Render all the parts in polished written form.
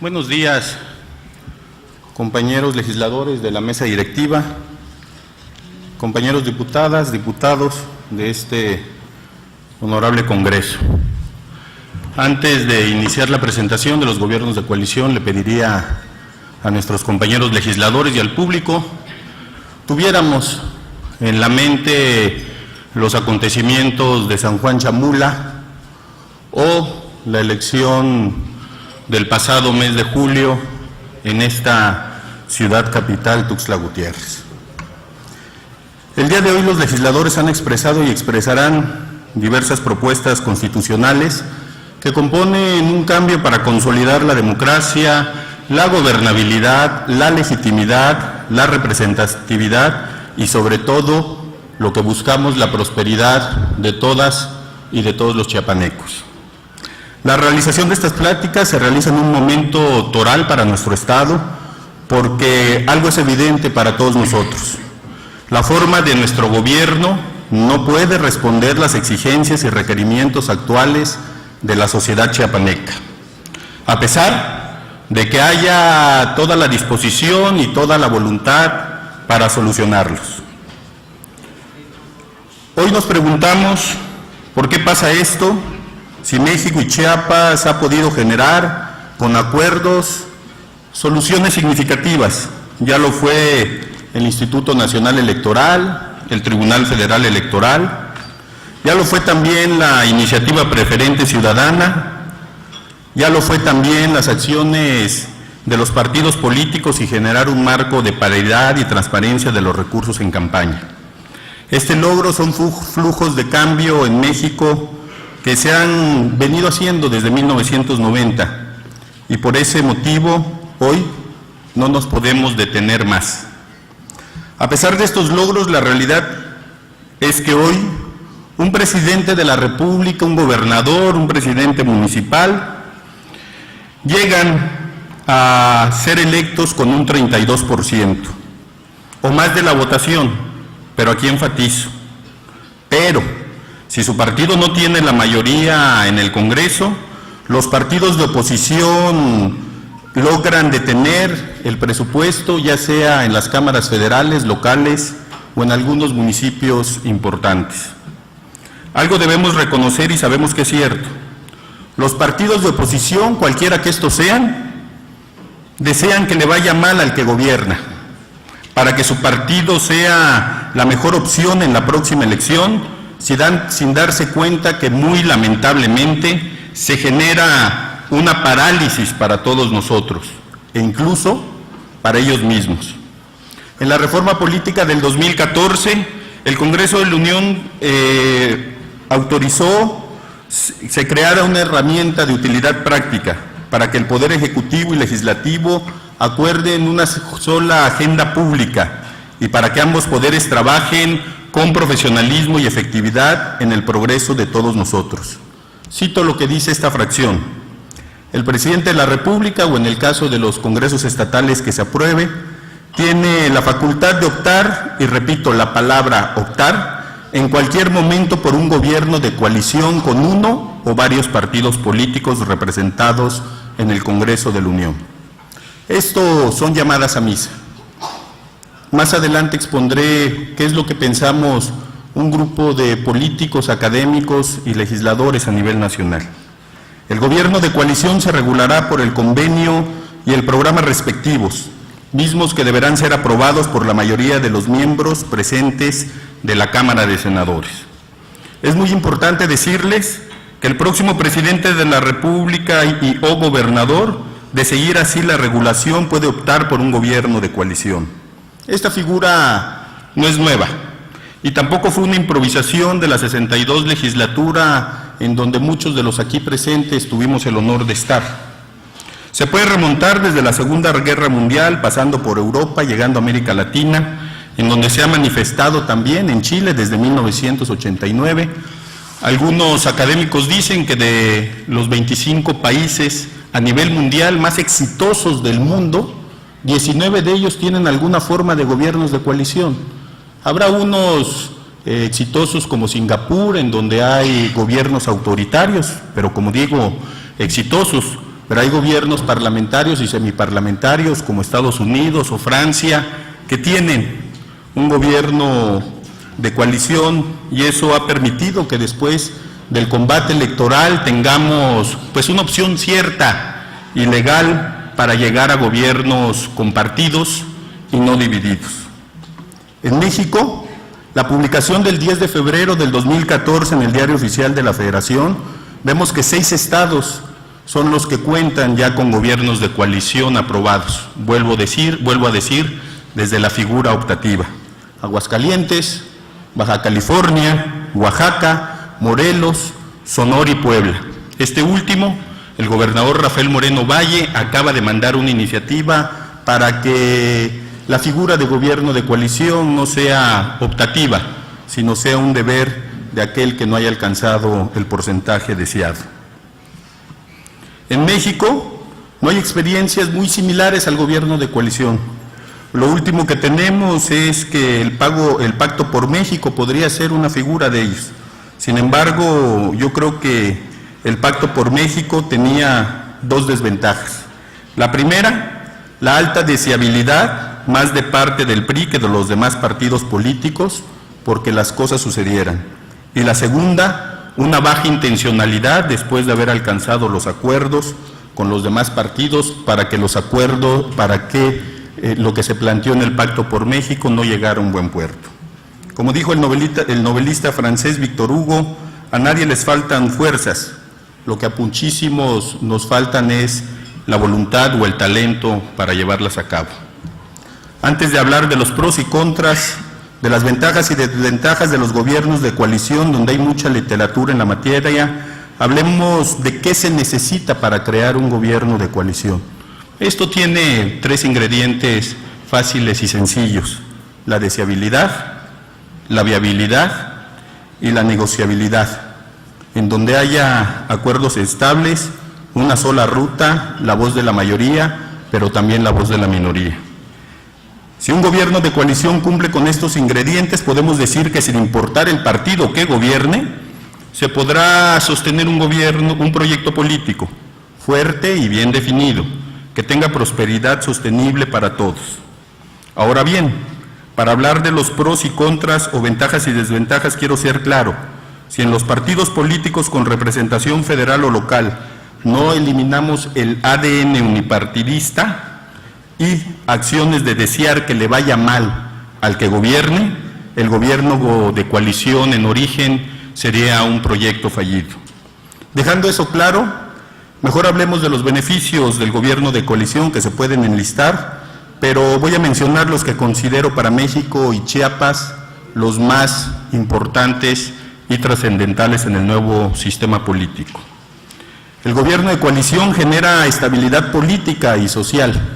Buenos días, compañeros legisladores de la mesa directiva, compañeros diputadas, diputados de este honorable Congreso. Antes de iniciar la presentación de los gobiernos de coalición, le pediría a nuestros compañeros legisladores y al público tuviéramos en la mente los acontecimientos de San Juan Chamula o la elección del pasado mes de julio en esta ciudad capital, Tuxtla Gutiérrez. El día de hoy los legisladores han expresado y expresarán diversas propuestas constitucionales que componen un cambio para consolidar la democracia, la gobernabilidad, la legitimidad, la representatividad y sobre todo lo que buscamos, la prosperidad de todas y de todos los chiapanecos. La realización de estas pláticas se realiza en un momento toral para nuestro Estado, porque algo es evidente para todos nosotros. La forma de nuestro gobierno no puede responder las exigencias y requerimientos actuales de la sociedad chiapaneca, a pesar de que haya toda la disposición y toda la voluntad para solucionarlos. Hoy nos preguntamos, ¿por qué pasa esto? Si México y Chiapas ha podido generar con acuerdos soluciones significativas. Ya lo fue el Instituto Nacional Electoral, el Tribunal Federal Electoral, ya lo fue también la Iniciativa Preferente Ciudadana, ya lo fue también las acciones de los partidos políticos y generar un marco de paridad y transparencia de los recursos en campaña. Este logro son flujos de cambio en México que se han venido haciendo desde 1990 y por ese motivo hoy no nos podemos detener más. A pesar de estos logros, la realidad es que hoy un presidente de la República, un gobernador, un presidente municipal llegan a ser electos con un 32% o más de la votación, pero aquí enfatizo, pero si su partido no tiene la mayoría en el Congreso, los partidos de oposición logran detener el presupuesto, ya sea en las cámaras federales, locales o en algunos municipios importantes. Algo debemos reconocer y sabemos que es cierto. Los partidos de oposición, cualquiera que estos sean, desean que le vaya mal al que gobierna, para que su partido sea la mejor opción en la próxima elección, sin darse cuenta que muy lamentablemente se genera una parálisis para todos nosotros e incluso para ellos mismos. En la reforma política del 2014, el Congreso de la Unión autorizó se creara una herramienta de utilidad práctica para que el Poder Ejecutivo y Legislativo acuerden una sola agenda pública y para que ambos poderes trabajen con profesionalismo y efectividad en el progreso de todos nosotros. Cito lo que dice esta fracción: el presidente de la República, o en el caso de los congresos estatales que se apruebe, tiene la facultad de optar, y repito la palabra optar, en cualquier momento por un gobierno de coalición con uno o varios partidos políticos representados en el Congreso de la Unión. Esto son llamadas a misa. Más adelante expondré qué es lo que pensamos un grupo de políticos, académicos y legisladores a nivel nacional. El gobierno de coalición se regulará por el convenio y el programa respectivos, mismos que deberán ser aprobados por la mayoría de los miembros presentes de la Cámara de Senadores. Es muy importante decirles que el próximo presidente de la República y o gobernador, de seguir así la regulación, puede optar por un gobierno de coalición. Esta figura no es nueva y tampoco fue una improvisación de la 62 legislatura en donde muchos de los aquí presentes tuvimos el honor de estar. Se puede remontar desde la Segunda Guerra Mundial, pasando por Europa, llegando a América Latina, en donde se ha manifestado también en Chile desde 1989. Algunos académicos dicen que de los 25 países a nivel mundial más exitosos del mundo, 19 de ellos tienen alguna forma de gobiernos de coalición. Habrá unos exitosos como Singapur, en donde hay gobiernos autoritarios, pero como digo, exitosos, pero hay gobiernos parlamentarios y semiparlamentarios como Estados Unidos o Francia que tienen un gobierno de coalición, y eso ha permitido que después del combate electoral tengamos pues una opción cierta y legal para llegar a gobiernos compartidos y no divididos. En México, la publicación del 10 de febrero del 2014 en el Diario Oficial de la Federación, vemos que 6 estados son los que cuentan ya con gobiernos de coalición aprobados. Vuelvo a decir, desde la figura optativa: Aguascalientes, Baja California, Oaxaca, Morelos, Sonora y Puebla. Este último, el gobernador Rafael Moreno Valle acaba de mandar una iniciativa para que la figura de gobierno de coalición no sea optativa, sino sea un deber de aquel que no haya alcanzado el porcentaje deseado. En México no hay experiencias muy similares al gobierno de coalición. Lo último que tenemos es que el Pacto por México podría ser una figura de ellos. Sin embargo, yo creo que el Pacto por México tenía 2 desventajas. La primera, la alta deseabilidad, más de parte del PRI que de los demás partidos políticos, porque las cosas sucedieran. Y la segunda, una baja intencionalidad después de haber alcanzado los acuerdos con los demás partidos para que lo que se planteó en el Pacto por México no llegara a un buen puerto. Como dijo el novelista francés Victor Hugo, a nadie les faltan fuerzas, lo que a muchísimos nos faltan es la voluntad o el talento para llevarlas a cabo. Antes de hablar de los pros y contras, de las ventajas y desventajas de los gobiernos de coalición, donde hay mucha literatura en la materia, hablemos de qué se necesita para crear un gobierno de coalición. Esto tiene 3 ingredientes fáciles y sencillos: la deseabilidad, la viabilidad y la negociabilidad, en donde haya acuerdos estables, una sola ruta, la voz de la mayoría, pero también la voz de la minoría. Si un gobierno de coalición cumple con estos ingredientes, podemos decir que sin importar el partido que gobierne, se podrá sostener un proyecto político fuerte y bien definido, que tenga prosperidad sostenible para todos. Ahora bien, para hablar de los pros y contras o ventajas y desventajas, quiero ser claro: si en los partidos políticos con representación federal o local no eliminamos el ADN unipartidista y acciones de desear que le vaya mal al que gobierne, el gobierno de coalición en origen sería un proyecto fallido. Dejando eso claro, mejor hablemos de los beneficios del gobierno de coalición que se pueden enlistar, pero voy a mencionar los que considero para México y Chiapas los más importantes y trascendentales en el nuevo sistema político. El gobierno de coalición genera estabilidad política y social,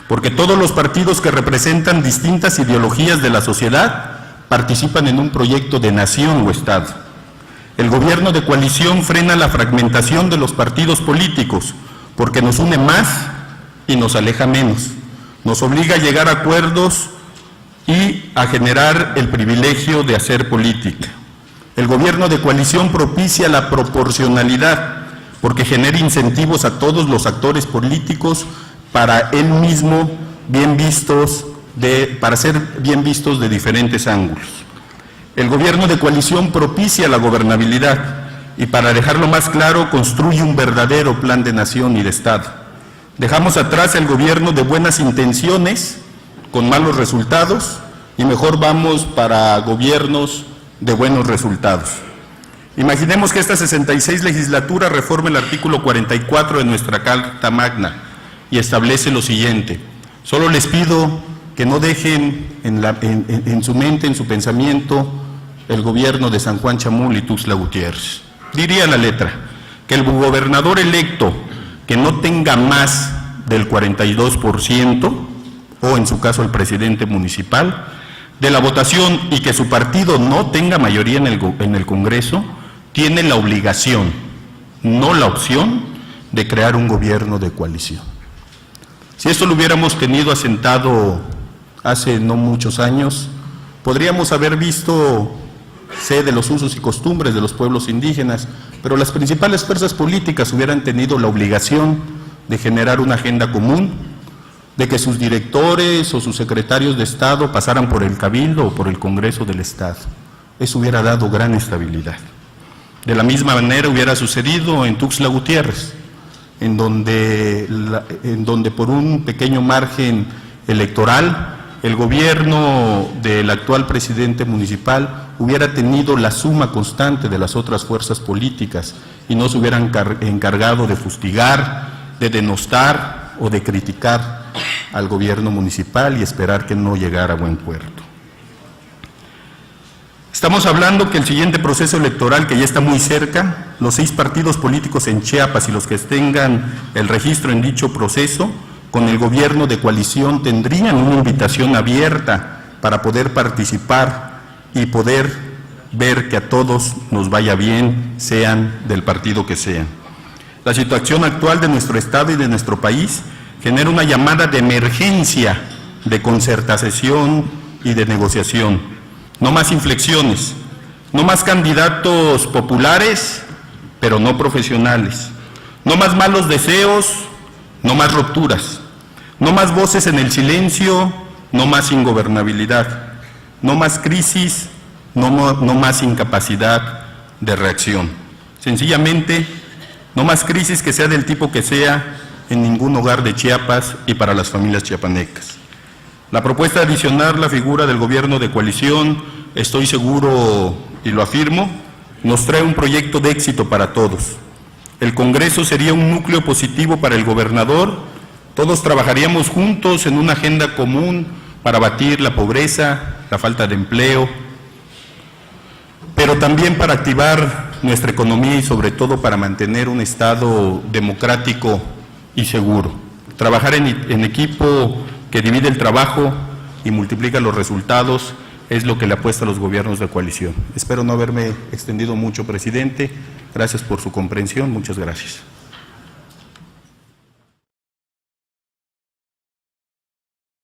porque todos los partidos que representan distintas ideologías de la sociedad participan en un proyecto de nación o Estado. El gobierno de coalición frena la fragmentación de los partidos políticos, porque nos une más y nos aleja menos. Nos obliga a llegar a acuerdos y a generar el privilegio de hacer política. El gobierno de coalición propicia la proporcionalidad, porque genera incentivos a todos los actores políticos para ser bien vistos de diferentes ángulos. El gobierno de coalición propicia la gobernabilidad y, para dejarlo más claro, construye un verdadero plan de nación y de Estado. Dejamos atrás el gobierno de buenas intenciones con malos resultados y mejor vamos para gobiernos de buenos resultados. Imaginemos que esta 66 legislatura reforme el artículo 44 de nuestra Carta Magna y establece lo siguiente: solo les pido que no dejen en su mente, en su pensamiento, el gobierno de San Juan Chamul y Tuxtla Gutiérrez. Diría la letra que el gobernador electo que no tenga más del 42%, o en su caso el presidente municipal, de la votación, y que su partido no tenga mayoría en el Congreso, tiene la obligación, no la opción, de crear un gobierno de coalición. Si esto lo hubiéramos tenido asentado hace no muchos años, podríamos haber visto sé de los usos y costumbres de los pueblos indígenas, pero las principales fuerzas políticas hubieran tenido la obligación de generar una agenda común, de que sus directores o sus secretarios de Estado pasaran por el Cabildo o por el Congreso del Estado. Eso hubiera dado gran estabilidad. De la misma manera hubiera sucedido en Tuxtla Gutiérrez, en donde por un pequeño margen electoral, el gobierno del actual presidente municipal hubiera tenido la suma constante de las otras fuerzas políticas y no se hubieran encargado de fustigar, de denostar o de criticar al gobierno municipal y esperar que no llegara a buen puerto. Estamos hablando que el siguiente proceso electoral, que ya está muy cerca, los 6 partidos políticos en Chiapas y los que tengan el registro en dicho proceso, con el gobierno de coalición tendrían una invitación abierta para poder participar y poder ver que a todos nos vaya bien, sean del partido que sean. La situación actual de nuestro Estado y de nuestro país genera una llamada de emergencia de concertación y de negociación. No más inflexiones, no más candidatos populares, pero no profesionales. No más malos deseos, no más rupturas. No más voces en el silencio, no más ingobernabilidad. No más crisis, no más incapacidad de reacción. Sencillamente, no más crisis que sea del tipo que sea en ningún hogar de Chiapas y para las familias chiapanecas. La propuesta de adicionar la figura del gobierno de coalición, estoy seguro y lo afirmo, nos trae un proyecto de éxito para todos. El Congreso sería un núcleo positivo para el gobernador, todos trabajaríamos juntos en una agenda común para abatir la pobreza, la falta de empleo, pero también para activar nuestra economía y sobre todo para mantener un Estado democrático y seguro. Trabajar en equipo que divide el trabajo y multiplica los resultados es lo que le apuesta a los gobiernos de coalición. Espero no haberme extendido mucho, presidente. Gracias por su comprensión. Muchas gracias.